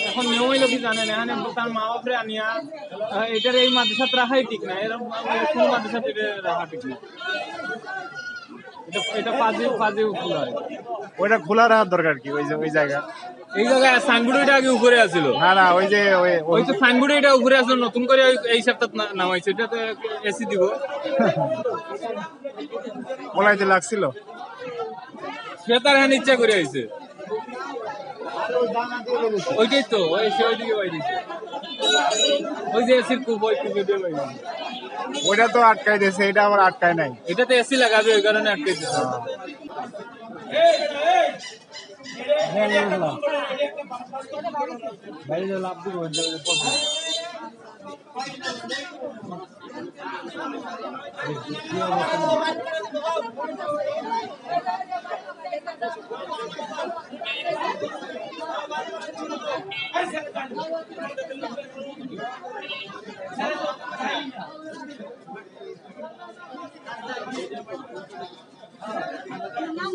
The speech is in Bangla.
এখন নিয়ম হইলো কি জানেন, এখানে তার মা বাপরে আনিয়া এটার এই মাদ্রাসাত রাখাই ঠিক না, এরকম কোন মাদ্রাসাত এটা রাখা ঠিক না। এটা ফাজে ফুল হয়। ওইটা খোলা রাখার দরকার কি ওই যে ওই জায়গা? এই জায়গায় সাইনবোর্ড এটা আগে উপরে আছিল। না না, ওই যে ওই তো সাইনবোর্ড এটা উপরে আছিল, নতুন করে এই সপ্তাহ নামাইছে, এটা তো এসি দিব। বলাইতে লাগছিল। সে তার হ্যাঁ ইচ্ছা করে আইছে। ওইটাই তো ওই সে ওইদিকে বাই দিছে, ওই যে এসির কূপ, ওই কূপে দিয়ে বাই দিছে। ওইটা তো আটকাই দিয়েছে, এটা আবার আটকায় নাই। এটাতে এসি লাগাবে, ওই কারণে আটকে দিছে। বাইরে লাভ দিব নাম